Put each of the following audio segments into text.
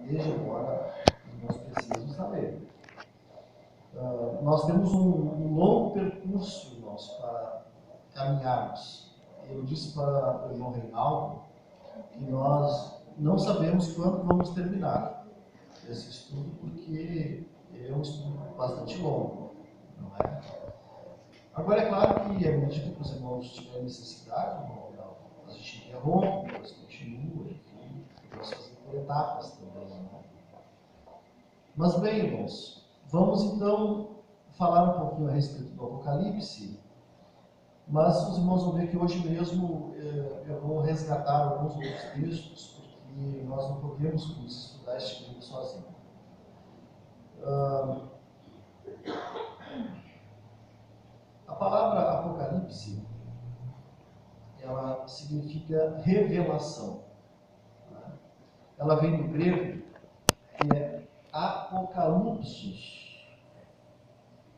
desde agora nós precisamos saber. Nós temos um longo percurso, irmãos, para caminharmos. Eu disse para o irmão Reinaldo que nós não sabemos quando vamos terminar esse estudo, porque é um estudo bastante longo, não é? Agora, é claro que, à medida que os irmãos tiverem necessidade, irmão Reinaldo, a gente interrompe, depois continua, enfim, podemos fazer por etapas também, não é? Mas bem, irmãos, vamos então falar um pouquinho a respeito do Apocalipse, mas os irmãos vão ver que hoje mesmo eu vou resgatar alguns outros textos, porque nós não podemos estudar este livro sozinho. A palavra Apocalipse, ela significa revelação. Ela vem do grego, que é apocalypsos.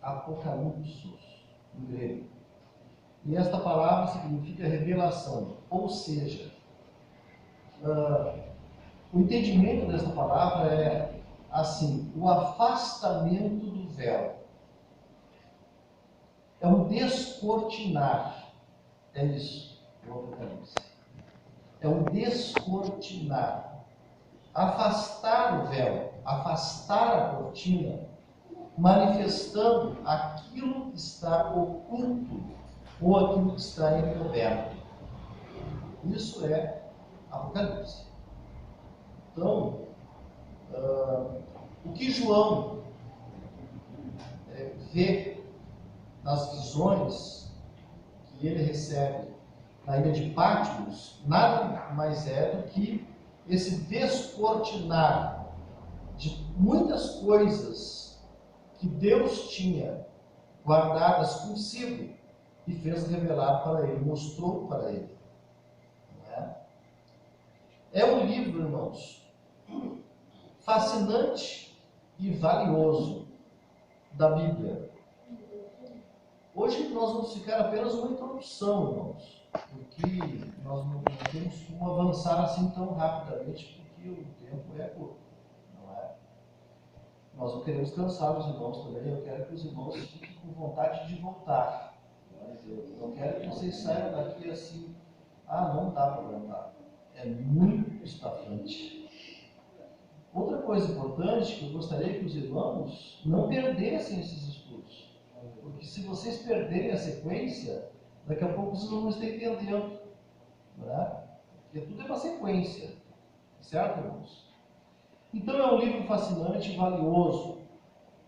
Apocalypsos, em grego. E esta palavra significa revelação, ou seja, o entendimento desta palavra é assim, o afastamento do véu. É um descortinar. É isso, o Apocalipse. É um descortinar. Afastar o véu, afastar a cortina, manifestando aquilo que está oculto ou aquilo que está encoberto. Isso é Apocalipse. Então, o que João vê nas visões que ele recebe na ilha de Patmos, nada mais é do que esse descortinar de muitas coisas que Deus tinha guardadas consigo e fez revelar para ele, mostrou para ele. É um livro, irmãos, fascinante e valioso da Bíblia. Hoje nós vamos ficar apenas uma introdução, irmãos, porque nós não temos como avançar assim tão rapidamente, porque o tempo é curto, não é? Nós não queremos cansar os irmãos também, eu quero que os irmãos fiquem com vontade de voltar. Eu não quero que vocês saiam daqui assim, não dá para aguentar. É muito estafante. Outra coisa importante que eu gostaria que os irmãos não perdessem esses estudos. Porque se vocês perderem a sequência, daqui a pouco vocês não vão estar entendendo. Não é? Porque tudo é uma sequência. Certo, irmãos? Então é um livro fascinante e valioso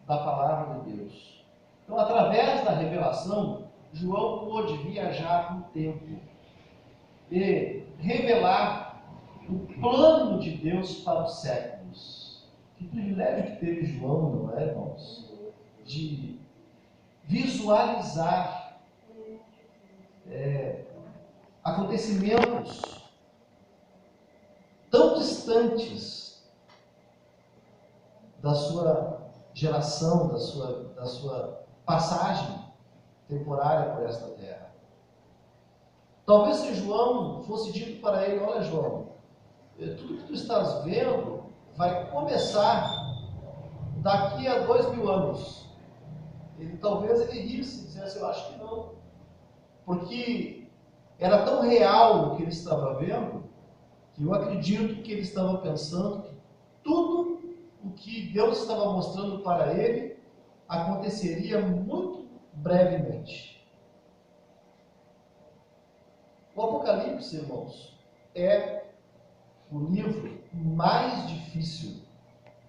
da palavra de Deus. Então, através da revelação, João pôde viajar no tempo e revelar o plano de Deus para os séculos. Que privilégio que teve João, não é, irmãos? De visualizar acontecimentos tão distantes da sua geração, da sua passagem temporária por esta terra. Talvez se João fosse dito para ele: olha, João, tudo que tu estás vendo vai começar daqui a 2000 anos. Talvez ele risse e dissesse: eu acho que não. Porque era tão real o que ele estava vendo, que eu acredito que ele estava pensando que tudo o que Deus estava mostrando para ele aconteceria muito brevemente. O Apocalipse, irmãos, é o livro mais difícil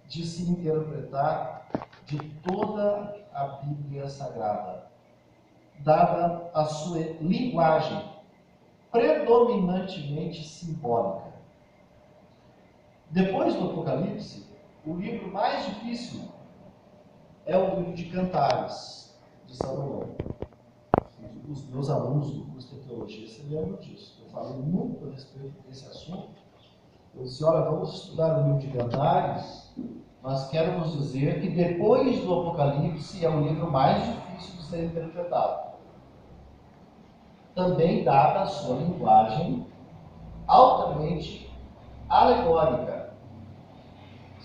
de se interpretar de toda a Bíblia Sagrada, dada a sua linguagem predominantemente simbólica. Depois do Apocalipse, o livro mais difícil é o livro de Cantares, de Salomão. Os meus alunos do curso de teologia se lembram disso. Eu falei muito a respeito desse assunto. Eu disse: olha, vamos estudar o livro de Cantares, mas quero vos dizer que depois do Apocalipse é o livro mais difícil de ser interpretado. Também dada a sua linguagem altamente alegórica.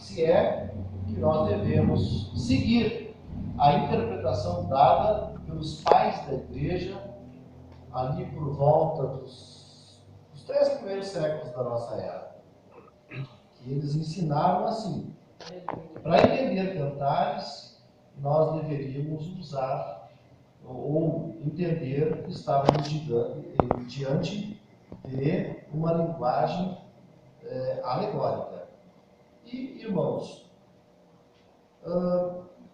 se é que nós devemos seguir a interpretação dada pelos pais da igreja ali por volta dos 3 primeiros séculos da nossa era. Que eles ensinaram assim: para entender cantares, nós deveríamos usar ou entender que estávamos diante de uma linguagem alegórica. E, irmãos,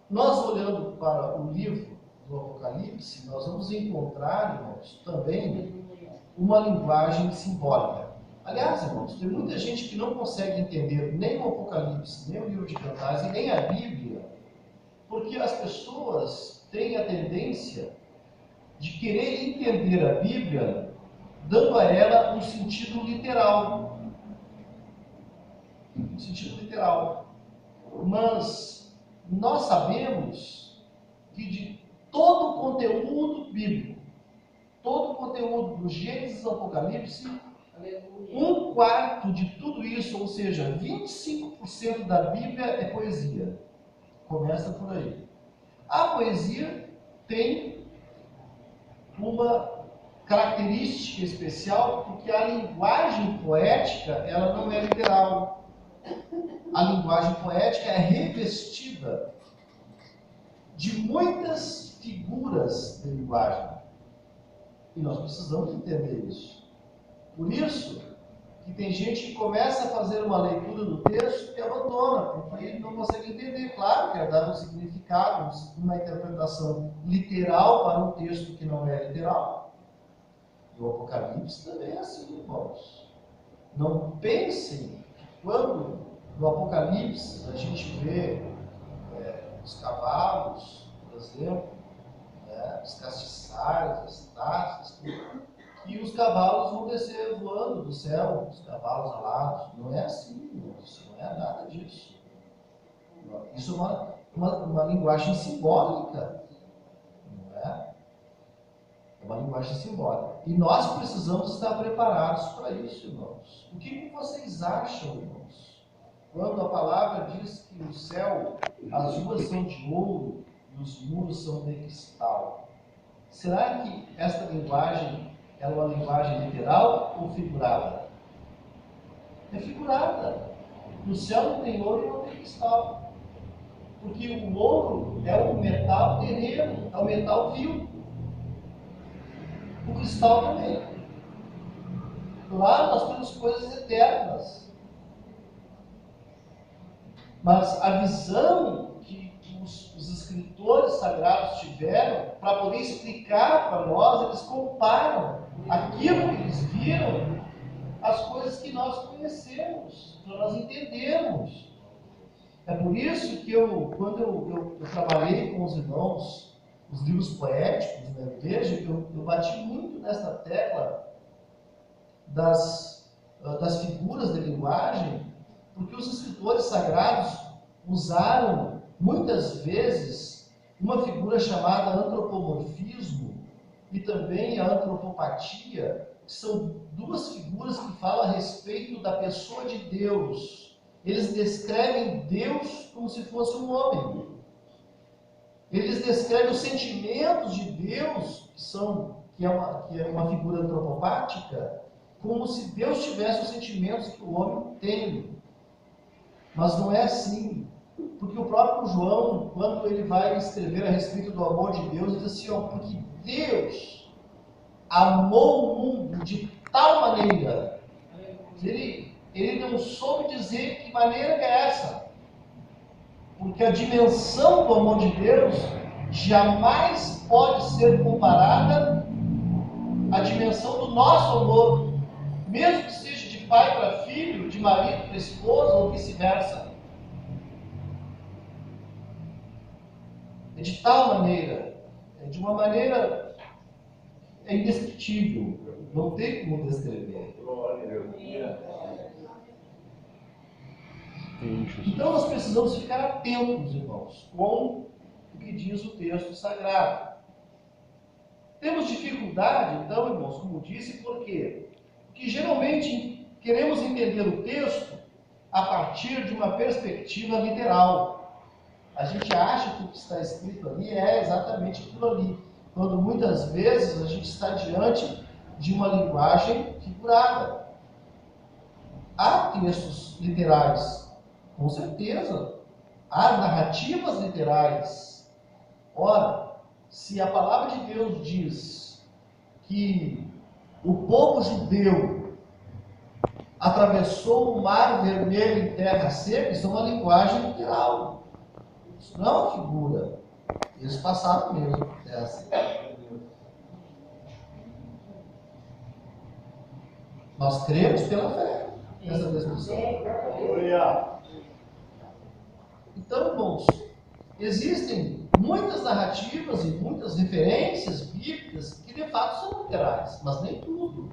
nós olhando para o livro do Apocalipse, nós vamos encontrar, irmãos, também uma linguagem simbólica. Aliás, irmãos, tem muita gente que não consegue entender nem o Apocalipse, nem o livro de Cantares e nem a Bíblia, porque as pessoas têm a tendência de querer entender a Bíblia dando a ela um sentido literal. Um sentido literal. Mas nós sabemos que de todo o conteúdo bíblico, todo o conteúdo do Gênesis ao Apocalipse, 1/4 de tudo isso, ou seja, 25% da Bíblia é poesia. Começa por aí. A poesia tem uma característica especial, porque a linguagem poética, ela não é literal. A linguagem poética é revestida de muitas figuras de linguagem. E nós precisamos entender isso. Por isso que tem gente que começa a fazer uma leitura do texto e abandona, porque ele não consegue entender. Claro que é dar um significado, uma interpretação literal para um texto que não é literal. E o Apocalipse também é assim, irmãos. Não pensem que quando no Apocalipse a gente vê os cavalos, por exemplo, os castiçais, as taças, e os cavalos vão descer voando do céu, os cavalos alados. Não é assim, irmãos. Não é nada disso. Isso é uma linguagem simbólica. Não é? É uma linguagem simbólica. E nós precisamos estar preparados para isso, irmãos. O que vocês acham, irmãos? Quando a palavra diz que o céu, as ruas são de ouro e os muros são de cristal. Será que esta linguagem é uma linguagem literal ou figurada? É figurada. No céu não tem ouro e não tem cristal. Porque o ouro é um metal terreno, é um metal vil. O cristal também. Lá nós temos coisas eternas. Mas a visão que os escritores sagrados tiveram, para poder explicar para nós, eles comparam aquilo que eles viram às coisas que nós conhecemos, para nós entendermos. É por isso que quando eu trabalhei com os irmãos, os livros poéticos na igreja, eu bati muito nesta tecla das figuras de linguagem, porque os escritores sagrados usaram muitas vezes uma figura chamada antropomorfismo e também a antropopatia, que são duas figuras que falam a respeito da pessoa de Deus. Eles descrevem Deus como se fosse um homem. Eles descrevem os sentimentos de Deus, que é uma figura antropopática, como se Deus tivesse os sentimentos que o homem tem. Mas não é assim. Porque o próprio João, quando ele vai escrever a respeito do amor de Deus, diz assim, porque Deus amou o mundo de tal maneira, ele não soube dizer que maneira é essa. Porque a dimensão do amor de Deus jamais pode ser comparada à dimensão do nosso amor, mesmo que seja de pai para filho, de marido para esposa ou vice-versa. É de tal maneira, de uma maneira indescritível, não tem como descrever. Então nós precisamos ficar atentos, irmãos, com o que diz o texto sagrado. Temos dificuldade, então, irmãos, como disse, por quê? Porque geralmente queremos entender o texto a partir de uma perspectiva literal. A gente acha que o que está escrito ali é exatamente aquilo ali, quando muitas vezes a gente está diante de uma linguagem figurada. Há textos literais, com certeza. Há narrativas literais. Ora, se a palavra de Deus diz que o povo judeu atravessou o mar vermelho em terra seca, isso é uma linguagem literal. Isso não é uma figura. Eles passaram mesmo por terra seca. Nós cremos pela fé nessa descrição. Então, irmãos, existem muitas narrativas e muitas referências bíblicas que de fato são literais, mas nem tudo.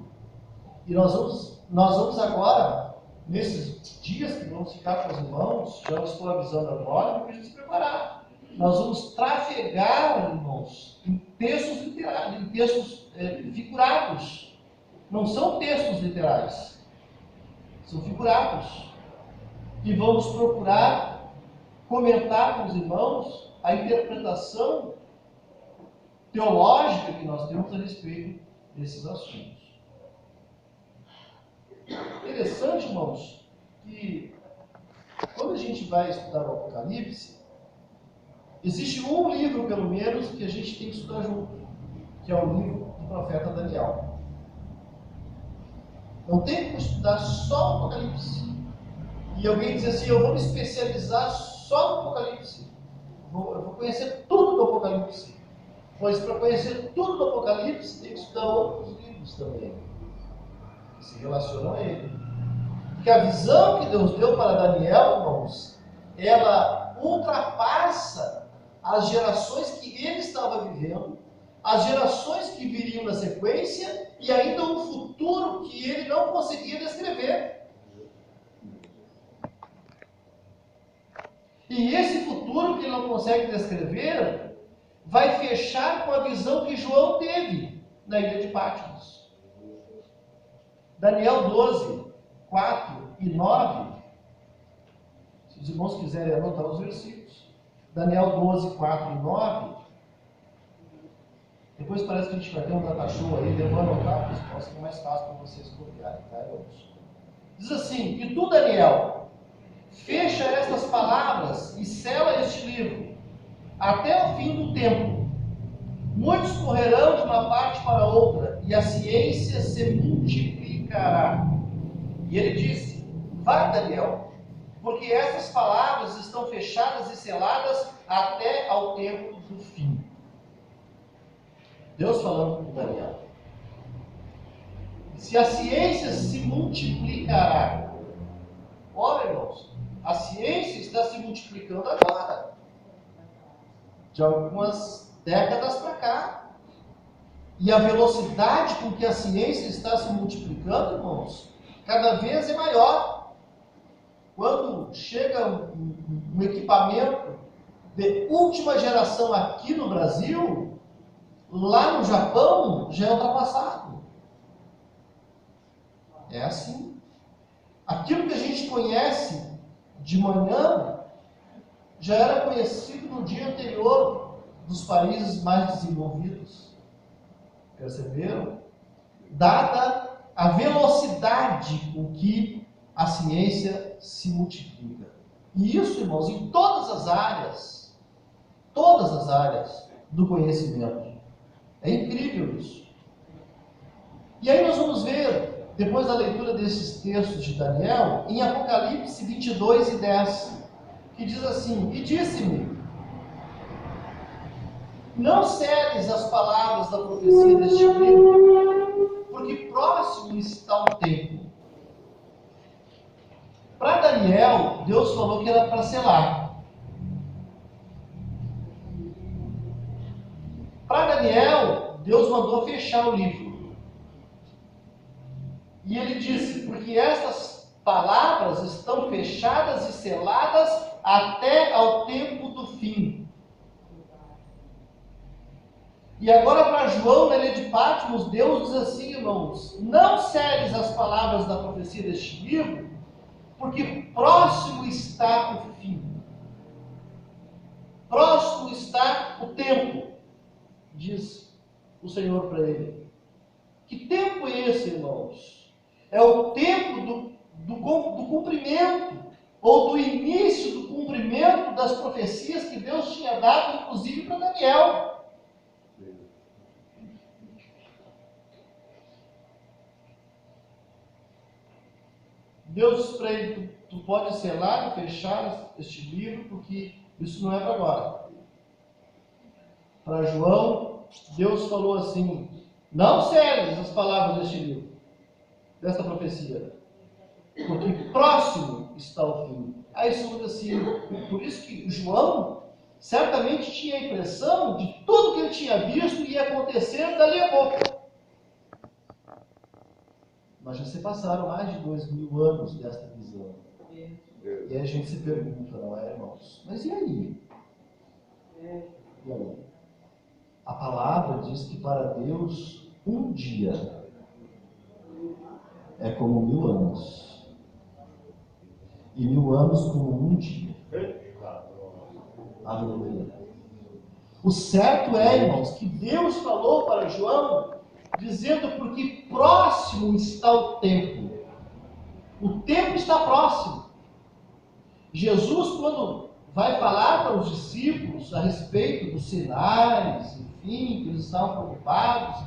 E nós vamos agora, nesses dias que vamos ficar com os irmãos, já estou avisando agora, porque a gente se preparar. Nós vamos trafegar, irmãos, em textos literais, em textos figurados. Não são textos literais, são figurados. E vamos procurar comentar com os irmãos a interpretação teológica que nós temos a respeito desses assuntos. Interessante, irmãos, que quando a gente vai estudar o Apocalipse, existe um livro, pelo menos, que a gente tem que estudar junto, que é o livro do profeta Daniel. Não tem como estudar só o Apocalipse. E alguém diz assim, eu vou me especializar só no Apocalipse. Eu vou conhecer tudo do Apocalipse. Pois para conhecer tudo do Apocalipse, tem que estudar outros livros também, que se relacionam a ele. Porque a visão que Deus deu para Daniel, irmãos, ela ultrapassa as gerações que ele estava vivendo, as gerações que viriam na sequência e ainda um futuro que ele não conseguia descrever. E esse futuro que ele não consegue descrever vai fechar com a visão que João teve na ilha de Patmos. Daniel 12, 4 e 9. Se os irmãos quiserem anotar os versículos. Daniel 12, 4 e 9. Depois parece que a gente vai ter um data show aí, eu vou anotar, para que ficar mais fácil para vocês copiarem, tá, irmãos? Diz assim, e tu, Daniel, fecha estas palavras e sela este livro, até o fim do tempo. Muitos correrão de uma parte para outra, e a ciência se multiplicará. E ele disse, vai, Daniel, porque estas palavras estão fechadas e seladas até ao tempo do fim. Deus falando com Daniel. Se a ciência se multiplicará, olha, irmãos, a ciência está se multiplicando agora, de algumas décadas para cá. E a velocidade com que a ciência está se multiplicando, irmãos, cada vez é maior. Quando chega um equipamento de última geração aqui no Brasil, lá no Japão já é ultrapassado. É assim. Aquilo que a gente conhece de manhã já era conhecido no dia anterior dos países mais desenvolvidos. Perceberam? Dada a velocidade com que a ciência se multiplica. E isso, irmãos, em todas as áreas do conhecimento. É incrível isso. E aí nós vamos ver, depois da leitura desses textos de Daniel, em Apocalipse 22 e 10, que diz assim, e disse-me, não seles as palavras da profecia deste livro, porque próximo está o tempo. Para Daniel, Deus falou que era para selar. Para Daniel, Deus mandou fechar o livro. E ele disse, porque estas palavras estão fechadas e seladas até ao tempo do fim. E agora para João, na ilha de Patmos, Deus diz assim, irmãos, não seles as palavras da profecia deste livro, porque próximo está o fim. Próximo está o tempo, diz o Senhor para ele. Que tempo é esse, irmãos? É o tempo do cumprimento, ou do início do cumprimento das profecias que Deus tinha dado, inclusive para Daniel. Deus disse para ele: tu pode selar e fechar este livro, porque isso não é para agora. Para João, Deus falou assim: não seles as palavras deste livro, desta profecia, porque próximo está o fim. Aí surge assim, por isso que João certamente tinha a impressão de tudo que ele tinha visto ia acontecer dali a pouco. Mas já se passaram mais de 2000 anos desta visão. E aí a gente se pergunta, não é, irmãos? Mas e aí? E aí? A palavra diz que para Deus um dia é como 1000 anos. E 1000 anos como um dia. Aleluia. O certo é, irmãos, que Deus falou para João, dizendo: porque próximo está o tempo. O tempo está próximo. Jesus, quando vai falar para os discípulos a respeito dos sinais, enfim, que eles estavam preocupados,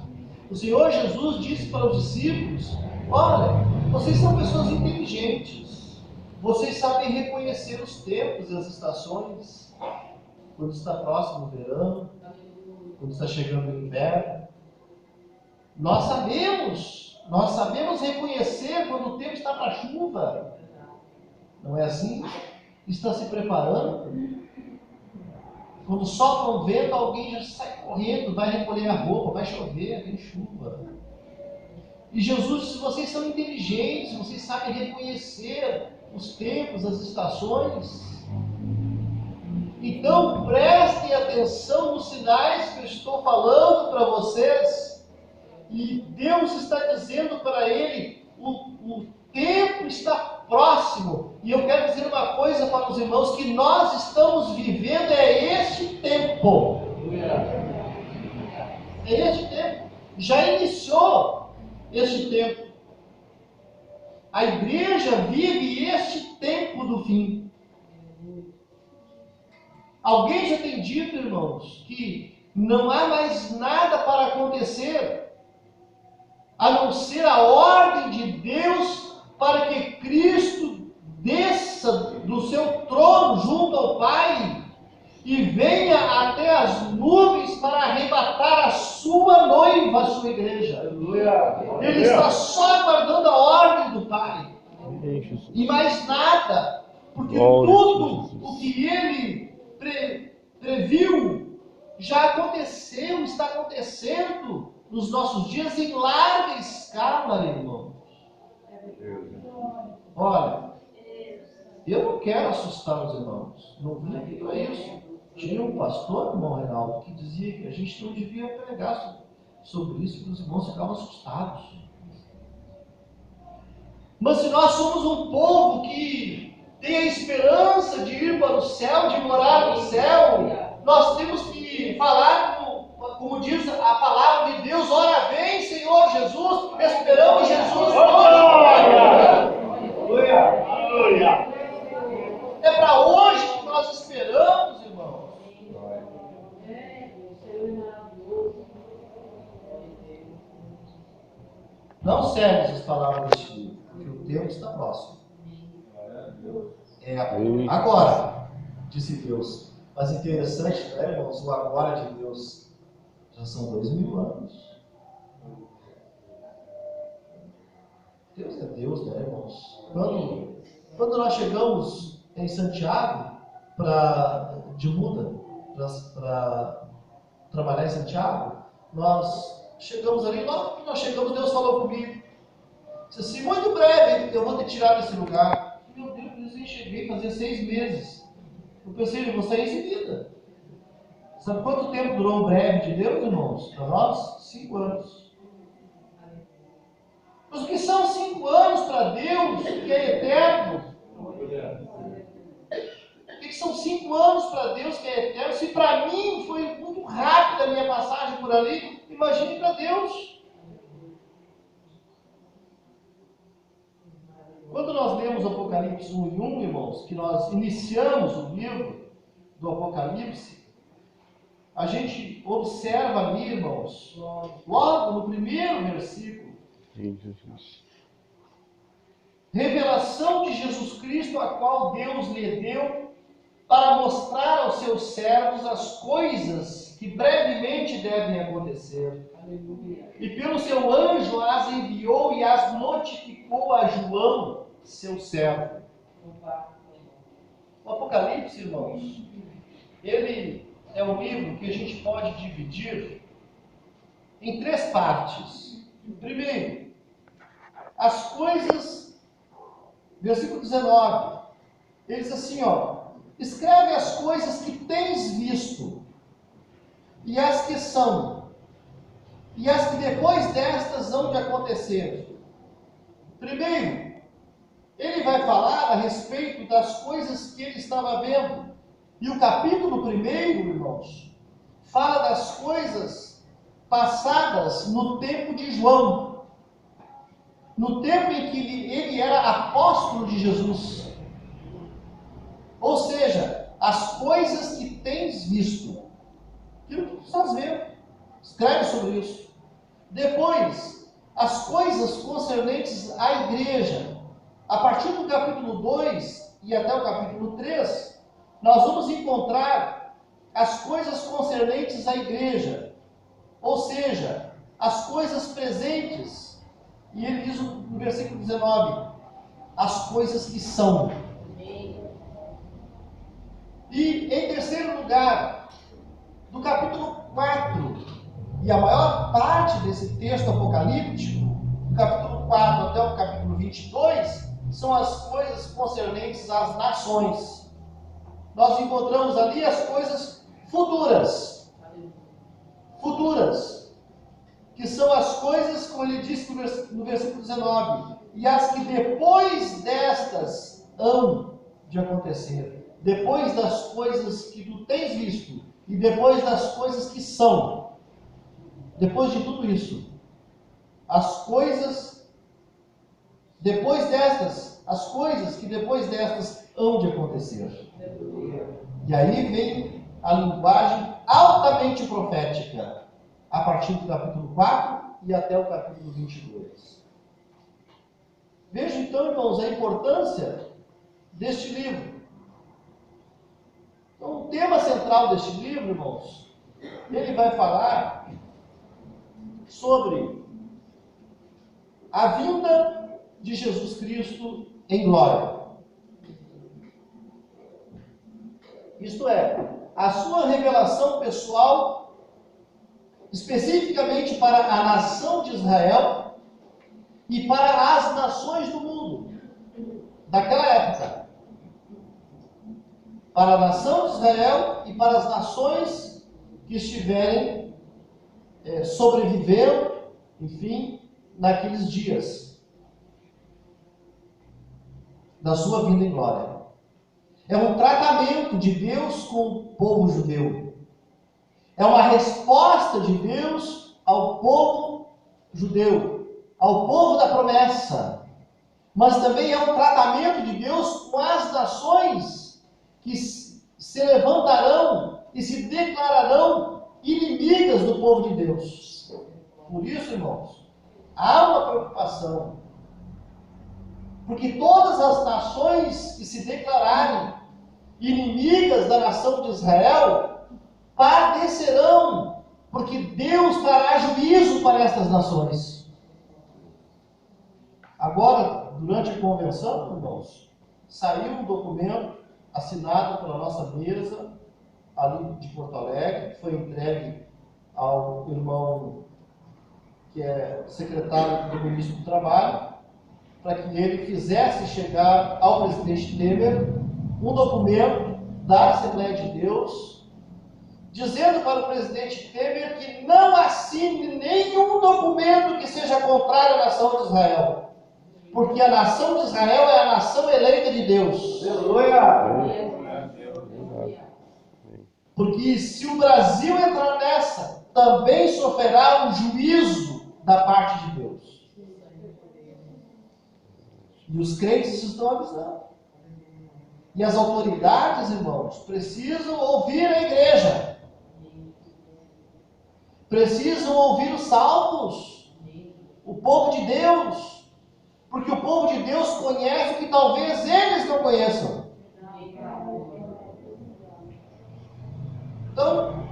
o Senhor Jesus disse para os discípulos: olha, vocês são pessoas inteligentes, vocês sabem reconhecer os tempos e as estações, quando está próximo o verão, quando está chegando o inverno. Nós sabemos reconhecer quando o tempo está para chuva. Não é assim? Está se preparando. Quando sopra um vento, alguém já sai correndo, vai recolher a roupa, vai chover, tem chuva. E Jesus disse: vocês são inteligentes, vocês sabem reconhecer os tempos, as estações. Então prestem atenção nos sinais que eu estou falando para vocês. E Deus está dizendo para ele: o tempo está próximo. E eu quero dizer uma coisa para os irmãos: que nós estamos vivendo este tempo. É este tempo. Já iniciou este tempo. A igreja vive este tempo do fim. Alguém já tem dito, irmãos, que não há mais nada para acontecer a não ser a ordem de Deus para que Cristo desça do seu trono junto ao Pai e venha até as nuvens para arrebatar a sua noiva, a sua igreja. Ele está só aguardando a ordem do Pai. E mais nada, porque tudo o que ele previu já aconteceu, está acontecendo nos nossos dias em larga escala, irmãos. Olha, eu não quero assustar os irmãos, não vim aqui para isso. Tinha um pastor, irmão Reinaldo, que dizia que a gente não devia pregar sobre isso, porque os irmãos ficavam assustados. Mas se nós somos um povo que tem a esperança de ir para o céu, de morar no céu, nós temos que falar como diz a palavra de Deus: ora vem, Senhor Jesus, esperamos Jesus. É para hoje que nós esperamos, irmãos. Não segue as palavras deste livro, porque o tempo está próximo. Agora, disse Deus. Mas interessante, né, irmãos? O agora de Deus já são 2000 anos. Deus é Deus, né, irmãos? Quando nós chegamos em Santiago de muda para trabalhar em Santiago, nós chegamos ali, logo que nós chegamos, Deus falou comigo. Disse assim: muito breve eu vou te tirar desse lugar. Meu Deus, eu nem cheguei, fazia 6 meses. Eu pensei: eu vou sair em seguida. Sabe quanto tempo durou o breve de Deus, irmãos? Para nós, 5 anos. Mas o que são 5 anos para Deus, que é eterno? O que são 5 anos para Deus, que é eterno? Se para mim foi muito rápida a minha passagem por ali, imagine para Deus. Quando nós lemos Apocalipse 1 e 1, irmãos, que nós iniciamos o livro do Apocalipse, a gente observa ali, irmãos, logo no primeiro versículo, revelação de Jesus Cristo, a qual Deus lhe deu para mostrar aos seus servos as coisas que brevemente devem acontecer. Aleluia. E pelo seu anjo as enviou e as notificou a João, seu servo. O Apocalipse, irmãos, ele é um livro que a gente pode dividir em 3 partes. Primeiro, as coisas, versículo 19, ele diz assim, escreve as coisas que tens visto, e as que são, e as que depois destas hão de acontecer. Primeiro, ele vai falar a respeito das coisas que ele estava vendo. E o capítulo 1, irmãos, fala das coisas passadas no tempo de João, no tempo em que ele era apóstolo de Jesus. Ou seja, as coisas que tens visto, aquilo que tu estás vendo, escreve sobre isso. Depois, as coisas concernentes à igreja. A partir do capítulo 2 e até o capítulo 3, nós vamos encontrar as coisas concernentes à igreja, ou seja, as coisas presentes. E ele diz no versículo 19, as coisas que são. E em terceiro lugar, do capítulo 4, e a maior parte desse texto apocalíptico, do capítulo 4 até o capítulo 22, são as coisas concernentes às nações. Nós encontramos ali as coisas futuras. Futuras. Que são as coisas, como ele disse no versículo 19, e as que depois destas hão de acontecer. Depois das coisas que tu tens visto, e depois das coisas que são. Depois de tudo isso, as coisas, depois destas, as coisas que depois destas hão de acontecer. E aí vem a linguagem altamente profética, a partir do capítulo 4 e até o capítulo 22. Veja então, irmãos, a importância deste livro. Então, o tema central deste livro, irmãos, ele vai falar sobre a vinda de Jesus Cristo em glória. Isto é, a sua revelação pessoal, especificamente para a nação de Israel e para as nações do mundo daquela época. Para a nação de Israel e para as nações que estiverem sobrevivendo, enfim, naqueles dias da sua vinda em glória. É um tratamento de Deus com o povo judeu. É uma resposta de Deus ao povo judeu, ao povo da promessa. Mas também é um tratamento de Deus com as nações que se levantarão e se declararão inimigas do povo de Deus. Por isso, irmãos, há uma preocupação. Porque todas as nações que se declararem inimigas da nação de Israel padecerão, porque Deus trará juízo para estas nações. Agora, durante a convenção, irmãos, saiu um documento assinado pela nossa mesa, ali de Porto Alegre, que foi entregue ao irmão que é secretário do Ministro do Trabalho, para que ele fizesse chegar ao presidente Temer um documento da Assembleia de Deus, dizendo para o presidente Temer que não assine nenhum documento que seja contrário à nação de Israel. Porque a nação de Israel é a nação eleita de Deus. Aleluia! Porque se o Brasil entrar nessa, também sofrerá um juízo da parte de Deus. E os crentes estão avisando. E as autoridades, irmãos, precisam ouvir a igreja. Precisam ouvir os salmos. O povo de Deus. Porque o povo de Deus conhece o que talvez eles não conheçam. Então,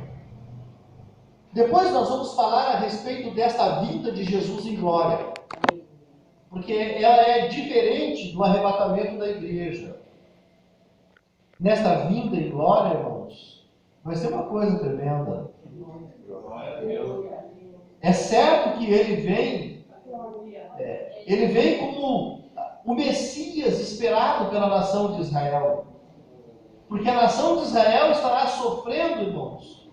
depois nós vamos falar a respeito desta vinda de Jesus em glória. Porque ela é diferente do arrebatamento da igreja. Nesta vinda em glória, irmãos, vai ser uma coisa tremenda. É certo que ele vem como o Messias esperado pela nação de Israel. Porque a nação de Israel estará sofrendo, irmãos,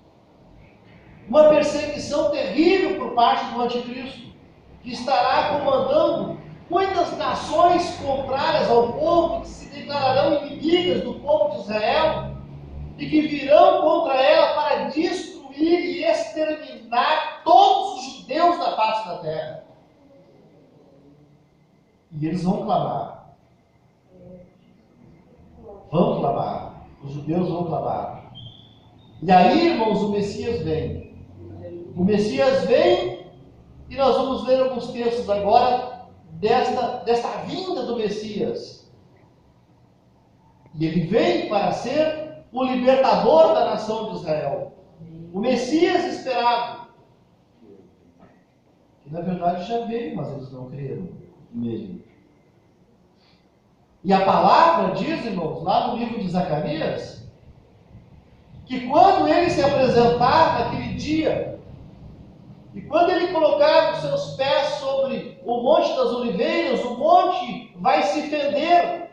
uma perseguição terrível por parte do anticristo, que estará comandando muitas nações contrárias ao povo, que se declararão inimigas do povo de Israel, e que virão contra ela para destruir e exterminar todos os judeus da face da terra. E eles vão clamar. Vão clamar. Os judeus vão clamar. E aí, irmãos, o Messias vem. O Messias vem e nós vamos ler alguns textos agora desta vinda do Messias. E ele vem para ser o libertador da nação de Israel. O Messias esperado. Que na verdade já veio, mas eles não creram nele. E a palavra diz, irmãos, lá no livro de Zacarias, que quando ele se apresentar naquele dia, e quando ele colocar os seus pés sobre o Monte das Oliveiras, o monte vai se fender,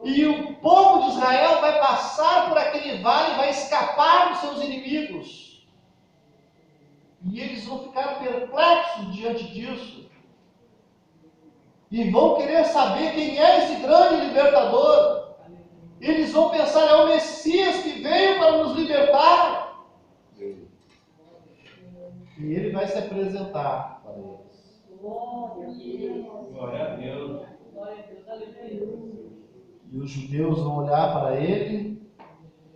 e o povo de Israel vai passar por aquele vale e vai escapar dos seus inimigos. E eles vão ficar perplexos diante disso. E vão querer saber quem é esse grande libertador. Eles vão pensar, é o Messias que veio para nos libertar. E ele vai se apresentar para eles. Glória a Deus. E os judeus vão olhar para ele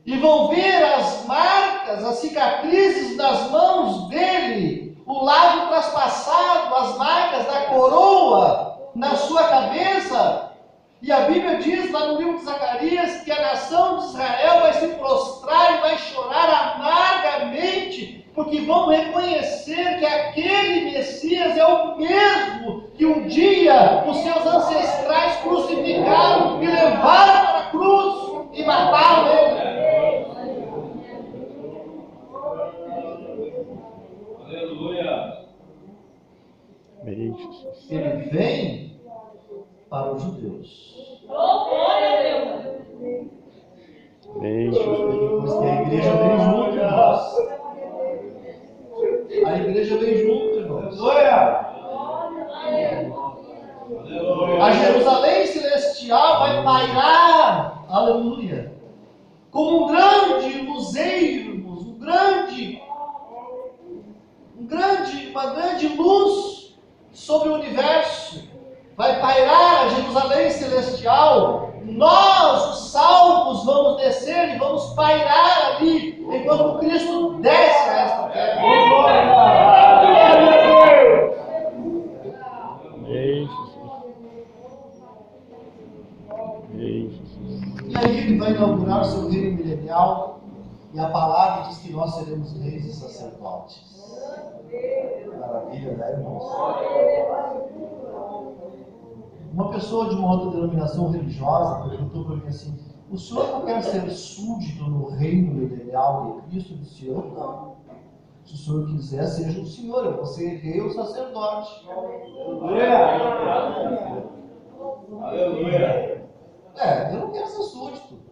e vão ver as marcas, as cicatrizes das mãos dele, o lado traspassado, as marcas da coroa na sua cabeça. E a Bíblia diz lá no livro de Zacarias que a nação de Israel vai se prostrar e vai chorar amargamente, porque vão reconhecer que aquele Messias é o mesmo que um dia os seus ancestrais crucificaram e levaram para a cruz e mataram ele. Aleluia. Ele vem para os judeus. Glória a Deus. Depois que a igreja vem junto, irmãos. A igreja vem junto, irmãos. A Jerusalém celestial vai pairar, aleluia, como um grande luzeiro, irmãos, uma grande luz sobre o universo. Vai pairar a Jerusalém celestial. Nós, os salvos, vamos descer e vamos pairar ali, enquanto Cristo desce a esta terra. E aí ele vai inaugurar o seu reino milenial, e a palavra diz que nós seremos reis e sacerdotes. Maravilha, né, irmãos? Uma pessoa de uma outra denominação religiosa perguntou para mim assim: o senhor não quer ser súdito no reino milenial de Cristo? Eu disse: eu não. Se o senhor quiser, seja o senhor, eu vou ser rei ou sacerdote. Aleluia. Eu não quero ser súdito.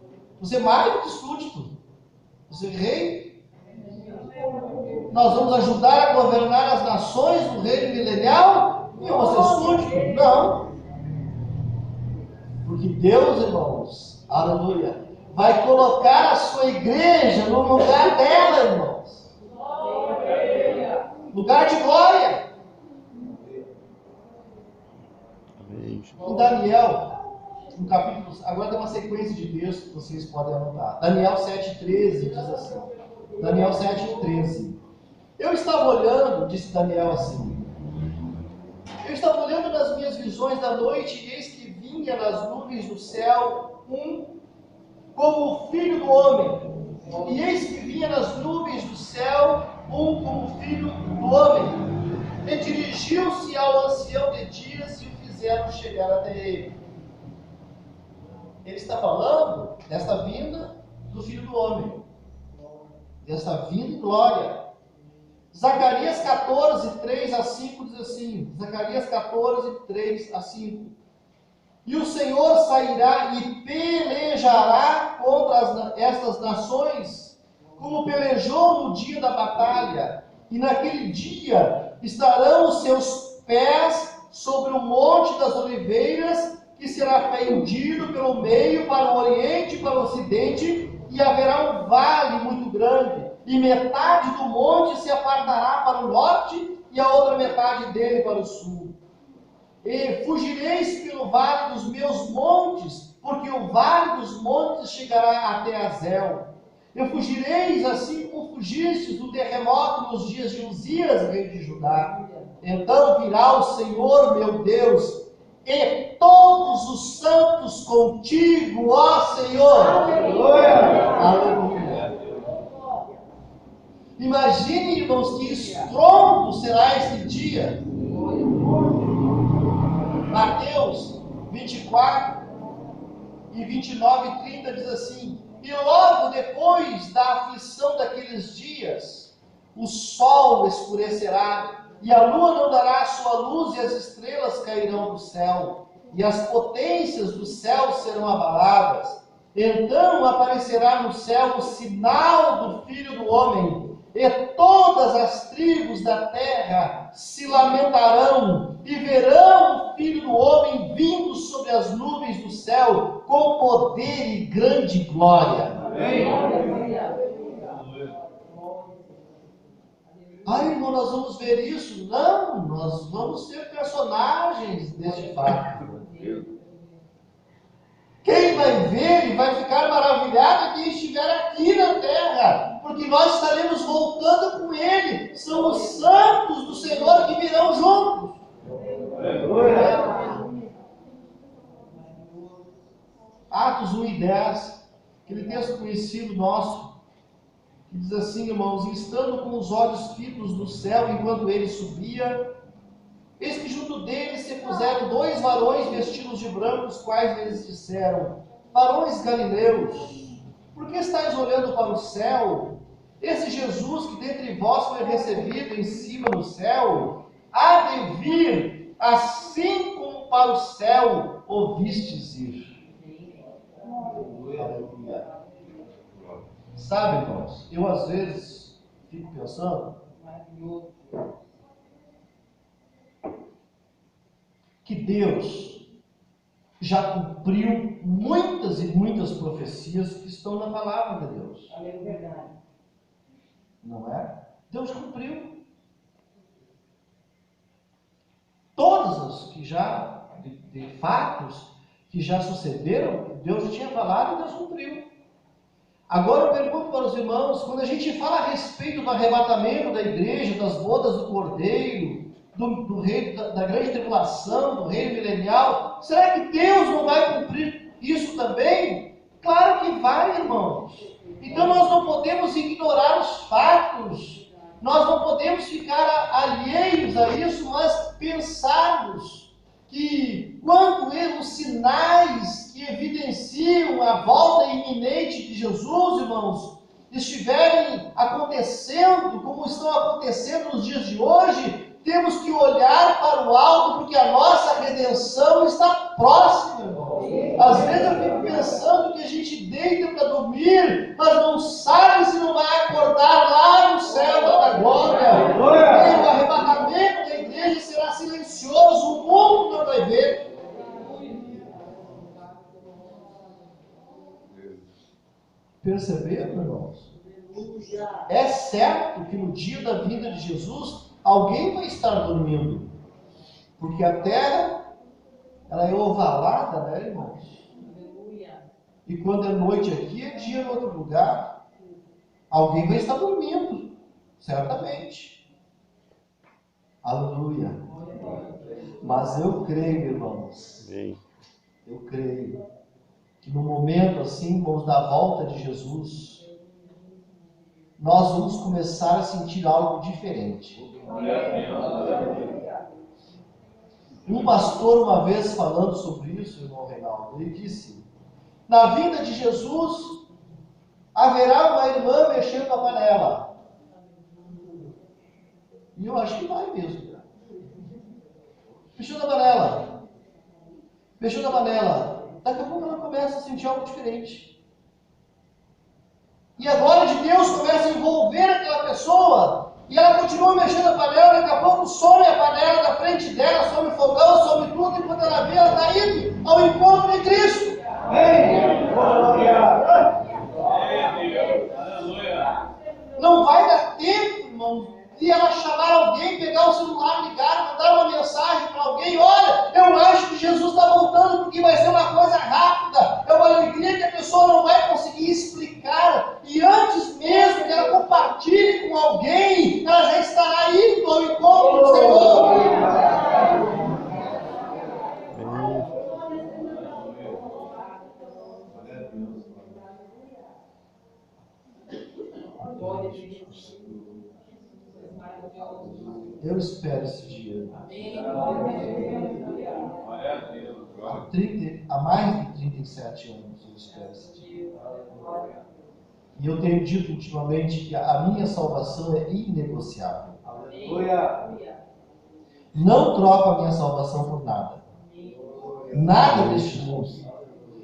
Você é mais do que súdito. Você é rei. Nós vamos ajudar a governar as nações do reino milenial e eu vou ser súdito? Não. Porque Deus, irmãos, aleluia, vai colocar a sua igreja no lugar dela, irmãos. Lugar de glória. Em Daniel, no capítulo, agora tem uma sequência de textos que vocês podem anotar. Daniel 7,13 diz assim. Daniel 7,13. Eu estava olhando, disse Daniel assim. Eu estava olhando nas minhas visões da noite e eis que vinha nas nuvens do céu como o filho do homem. E eis que vinha nas nuvens do céu como o filho do homem. E dirigiu-se ao ancião de dias e o fizeram chegar até ele. Ele está falando desta vinda do Filho do Homem. Desta vinda em glória. Zacarias 14, 3 a 5 diz assim. Zacarias 14, 3 a 5. E o Senhor sairá e pelejará contra estas nações, como pelejou no dia da batalha. E naquele dia estarão os seus pés sobre o monte das oliveiras, que será fendido pelo meio para o oriente e para o ocidente, e haverá um vale muito grande, e metade do monte se apartará para o norte, e a outra metade dele para o sul. E fugireis pelo vale dos meus montes, porque o vale dos montes chegará até Azel. E fugireis assim como fugistes do terremoto nos dias de Uzias, rei de Judá. Então virá o Senhor, meu Deus, e todos os santos contigo, ó Senhor. Aleluia. Aleluia. Imagine, irmãos, que estrondo será esse dia. Mateus 24 e 29 e 30 diz assim: e logo depois da aflição daqueles dias, o sol escurecerá, e a lua não dará a sua luz, e as estrelas cairão do céu, e as potências do céu serão abaladas. Então aparecerá no céu o sinal do Filho do Homem, e todas as tribos da terra se lamentarão, e verão o Filho do Homem vindo sobre as nuvens do céu, com poder e grande glória. Amém. Ai, irmão, nós vamos ver isso? Não, nós vamos ser personagens deste fato. Quem vai ver e vai ficar maravilhado é quem estiver aqui na terra, porque nós estaremos voltando com Ele. São os santos do Senhor que virão juntos. Atos 1 e 10, aquele texto conhecido nosso, que diz assim, irmãos: e estando com os olhos fitos no céu enquanto ele subia, eis que junto deles se puseram dois varões vestidos de branco, os quais eles disseram: varões galileus, por que estáis olhando para o céu? Esse Jesus que dentre vós foi recebido em cima no céu, há de vir, assim como para o céu o vistes ir. Aleluia. Sabe, irmãos, eu às vezes fico pensando que Deus já cumpriu muitas e muitas profecias que estão na palavra de Deus. Não é? Deus cumpriu. Todas as que já, de fatos que já sucederam, Deus já tinha falado e Deus cumpriu. Agora eu pergunto para os irmãos, quando a gente fala a respeito do arrebatamento da igreja, das bodas do Cordeiro, do reino, da grande tribulação, do reino milenial, será que Deus não vai cumprir isso também? Claro que vai, irmãos. Então nós não podemos ignorar os fatos, nós não podemos ficar alheios a isso, mas pensarmos que quando os sinais que evidenciam a volta iminente de Jesus, irmãos, estiverem acontecendo, como estão acontecendo nos dias de hoje, temos que olhar para o alto, porque a nossa redenção está próxima, irmãos. Às vezes eu fico pensando que a gente deita para dormir, mas não sabe se não vai acordar lá no céu da glória. O arrebatamento da igreja será silencioso, o mundo não vai ver. Perceberam, irmãos? É certo que no dia da vinda de Jesus, alguém vai estar dormindo. Porque a terra, ela é ovalada, né, irmãos? E quando é noite aqui, é dia em outro lugar. Alguém vai estar dormindo, certamente. Aleluia. Mas eu creio, irmãos, eu creio que no momento assim, irmãos, da volta de Jesus, nós vamos começar a sentir algo diferente. Um pastor, uma vez falando sobre isso, irmão Reinaldo, ele disse: na vinda de Jesus, haverá uma irmã mexendo na panela. E eu acho que vai mesmo. Mexeu na panela. Mexeu na panela. Daqui a pouco ela começa a sentir algo diferente. E a glória de Deus começa a envolver aquela pessoa. E ela continua mexendo na panela. Daqui a pouco some a panela da frente dela, some o fogão, some tudo. E quando ela vê, ela está indo ao encontro de Cristo. Não vai dar tempo, irmão, de ela chamar alguém, pegar o celular, ligar, mandar uma mensagem para alguém: olha, eu acho que Jesus está voltando, porque vai ser uma coisa rápida, é uma alegria que a pessoa não vai conseguir explicar, e antes mesmo que ela compartilhe com alguém, ela já estará indo ao encontro do Senhor. Eu espero esse dia. Há mais de 37 anos eu espero esse dia. E eu tenho dito ultimamente que a minha salvação é inegociável. Não troco a minha salvação por nada. Nada deste mundo.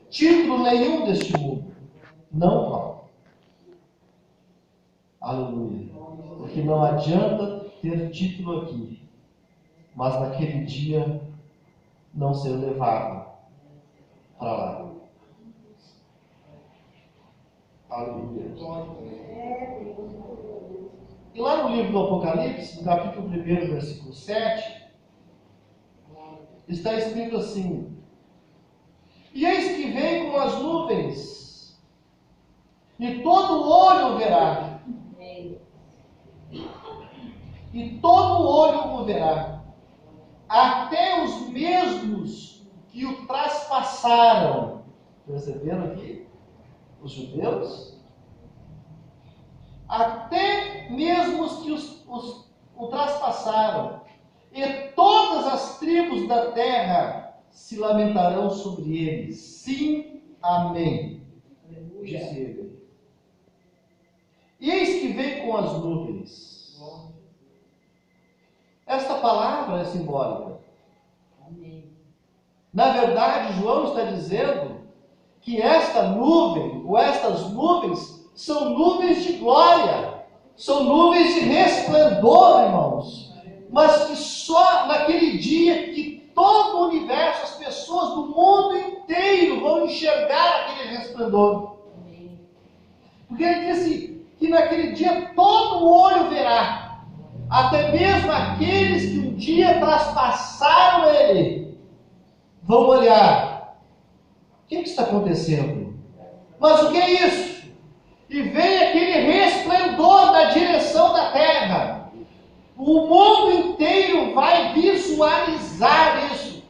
Título nenhum deste mundo. Não troco. Aleluia. Porque não adianta ter título aqui, mas naquele dia não ser levado para lá. Aleluia. E lá no livro do Apocalipse, no capítulo 1, versículo 7, está escrito assim: e eis que vem com as nuvens, e todo olho o verá. E todo olho o verá, até os mesmos que o traspassaram. Perceberam aqui? Os judeus? Até mesmo os que o traspassaram. E todas as tribos da terra se lamentarão sobre ele. Sim, amém. Disse ele. Eis que vem com as nuvens. Esta palavra é simbólica. Na verdade, João está dizendo que esta nuvem, ou estas nuvens, são nuvens de glória, são nuvens de resplendor, irmãos, mas que só naquele dia que todo o universo, as pessoas do mundo inteiro vão enxergar aquele resplendor. Porque ele disse que naquele dia todo o olho verá. Até mesmo aqueles que um dia traspassaram ele vão olhar. O que está acontecendo? Mas o que é isso? E vem aquele resplendor da direção da terra. O mundo inteiro vai visualizar isso.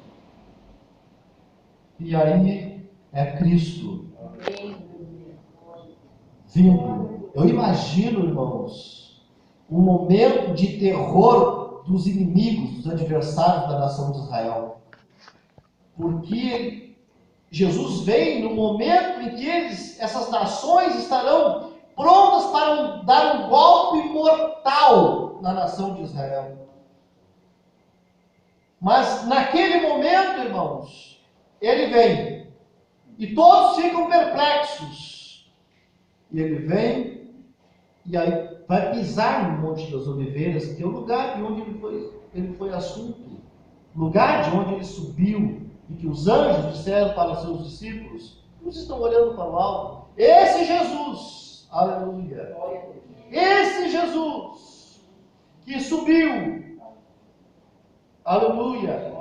E aí é Cristo vindo. Eu imagino, irmãos, um momento de terror dos inimigos, dos adversários da nação de Israel. Porque Jesus vem no momento em que essas nações estarão prontas para dar um golpe mortal na nação de Israel. Mas naquele momento, irmãos, ele vem. E todos ficam perplexos. E ele vem, e aí vai pisar no Monte das Oliveiras, que é o lugar de onde ele foi assunto, lugar de onde ele subiu, e que os anjos disseram para os seus discípulos: vocês estão olhando para o alto, Esse Jesus, aleluia, esse Jesus que subiu, aleluia,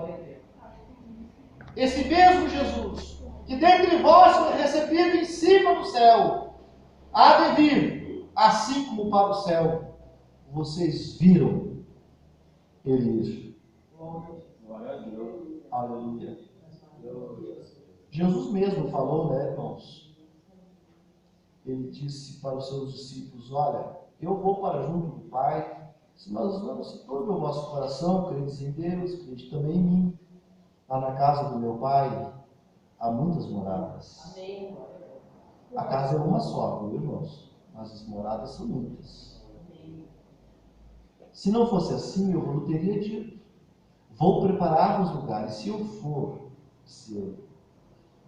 esse mesmo Jesus que dentre vós foi recebido em cima do céu, há de vir, assim como para o céu vocês viram ele ir. Glória a Deus. Aleluia. Jesus mesmo falou, né, irmãos? Ele disse para os seus discípulos: olha, eu vou para junto do Pai. Se nós não se torne o vosso coração, credes em Deus, crede também em mim. Lá na casa do meu Pai há muitas moradas. Amém. A casa é uma só, viu, irmãos? Mas as moradas são muitas. Se não fosse assim, eu vos teria dito: vou preparar-vos lugares. Se eu for, disse ele,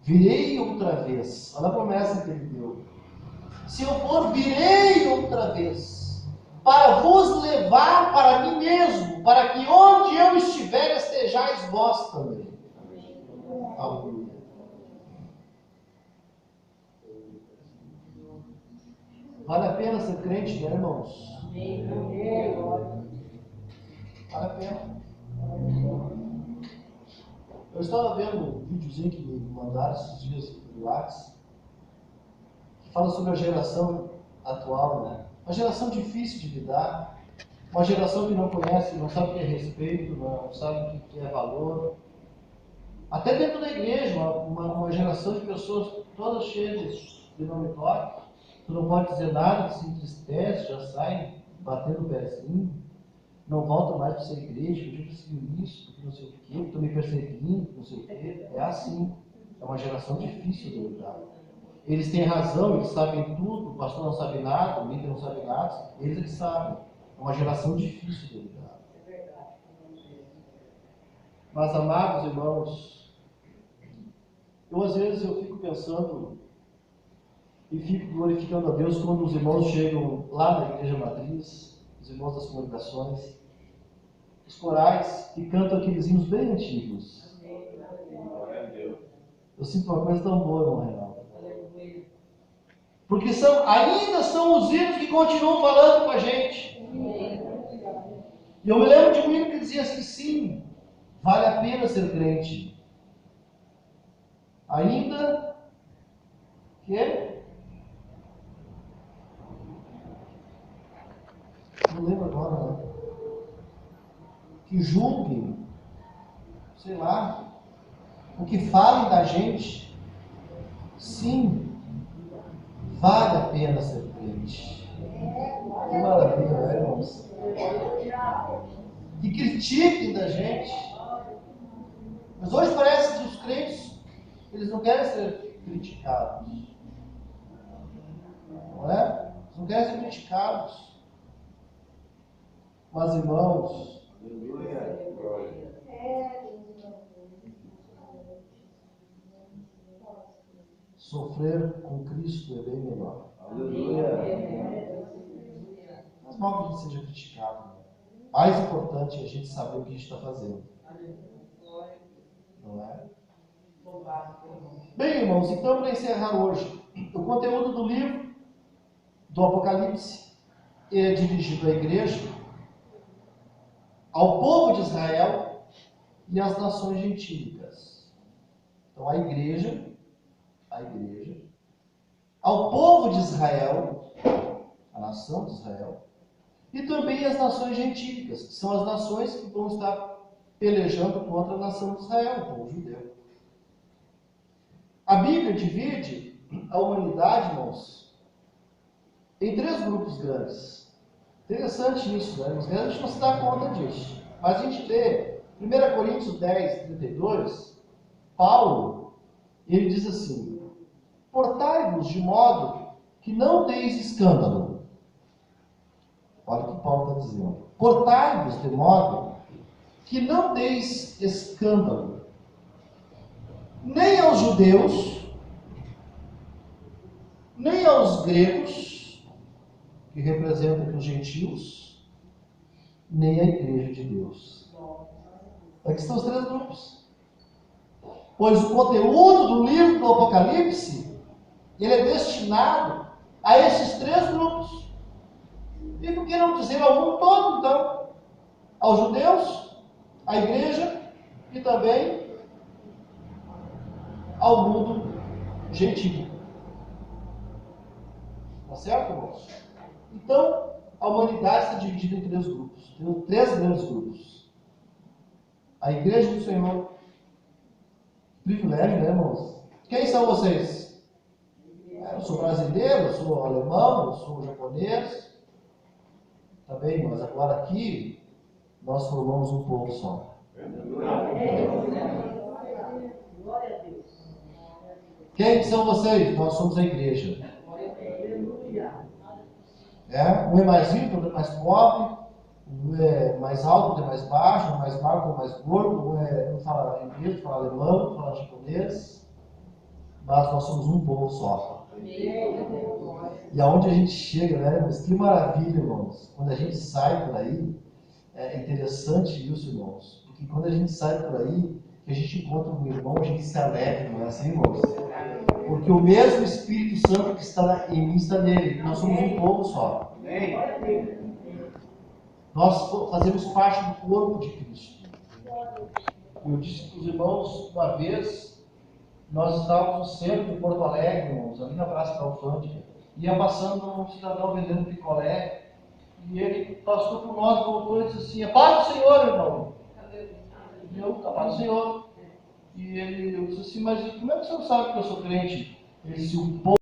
virei outra vez. Olha a promessa que ele deu. Se eu for, virei outra vez, para vos levar para mim mesmo, para que onde eu estiver estejais vós também. Aleluia. Vale a pena ser crente, né, irmãos? Vale a pena. Eu estava vendo um videozinho que me mandaram esses dias no WhatsApp, que fala sobre a geração atual, né? Uma geração difícil de lidar, uma geração que não conhece, não sabe o que é respeito, não sabe o que é valor. Até dentro da igreja, uma geração de pessoas todas cheias de nome próprio. Tu não pode dizer nada, se entristece, já sai batendo o pezinho, não volta mais para essa igreja, porque eu perseguiu isso, porque não sei o quê, estou me perseguindo, não sei o quê. É assim. É uma geração difícil de lidar. Eles têm razão, eles sabem tudo, o pastor não sabe nada, o líder não sabe nada, eles é que sabem. É uma geração difícil de lidar. Mas, amados irmãos, às vezes eu fico pensando e fico glorificando a Deus quando os irmãos chegam lá na igreja matriz, os irmãos das comunicações, os corais, e cantam aqueles hinos bem antigos. Glória a Deus. Eu sinto uma coisa tão boa, irmão Reinaldo. Porque ainda são os hinos que continuam falando com a gente. E eu me lembro de um hino que dizia assim: sim, vale a pena ser crente. Ainda que... não lembro agora, né? Que julguem, sei lá, o que falem da gente. Sim, vale a pena ser crente. Que maravilha, né, irmãos? Que critiquem da gente. Mas hoje parece que os crentes, eles não querem ser criticados. Não é? Eles não querem ser criticados. Mas, irmãos, Aleluia. Glória. sofrer com Cristo é bem melhor. Aleluia. Mas mal que a gente seja criticado. Né? Mais importante é a gente saber o que a gente está fazendo. Não é? Bem, irmãos, então para encerrar hoje, o conteúdo do livro do Apocalipse é dirigido à igreja, ao povo de Israel e às nações gentílicas. Então a igreja, ao povo de Israel, a nação de Israel, e também as nações gentílicas, que são as nações que vão estar pelejando contra a nação de Israel, o povo judeu. A Bíblia divide a humanidade, irmãos, em 3 grupos grandes. Interessante isso, né? Às vezes a gente não se dá conta disso. Mas a gente lê 1 Coríntios 10, 32, Paulo, ele diz assim: portai-vos de modo que não deis escândalo. Olha o que Paulo está dizendo. Portai-vos de modo que não deis escândalo, nem aos judeus, nem aos gregos, que representam aqui os gentios, nem a igreja de Deus. Aqui estão os 3 grupos. Pois o conteúdo do livro do Apocalipse ele é destinado a esses 3 grupos. E por que não dizer ao mundo todo, então? Aos judeus, à igreja e também ao mundo gentil. Tá certo, irmãos? Então, a humanidade está dividida em 3 grupos. Tem 3 grandes grupos. A igreja do Senhor. Privilégio, né, irmãos? Quem são vocês? Eu sou brasileiro, eu sou alemão, eu sou japonês. Também, mas agora aqui nós formamos um povo só. Quem são vocês? Nós somos a igreja. Um é mais rico, outro é mais pobre, um é mais alto, outro é mais baixo, um é mais magro, outro é mais gordo, um fala inglês, outro fala alemão, outro fala japonês, mas nós somos um povo só. E aonde a gente chega, né, irmãos? Que maravilha, irmãos. Quando a gente sai por aí, é interessante isso, irmãos, porque quando a gente sai por aí, que a gente encontra um irmão, a gente se alegra, não é assim, irmãos? Porque o mesmo Espírito Santo que está em mim está nele. Nós somos um povo só. Nós fazemos parte do corpo de Cristo. Eu disse para os irmãos uma vez, nós estávamos no centro de Porto Alegre, irmãos, ali na Praça da Alfândega, ia passando um cidadão vendendo picolé, e ele passou por nós, voltou e disse assim: "A paz do Senhor, irmão." A paz do Senhor. E ele disse assim: "Mas como é que o senhor sabe que eu sou crente?" Ele disse: "O povo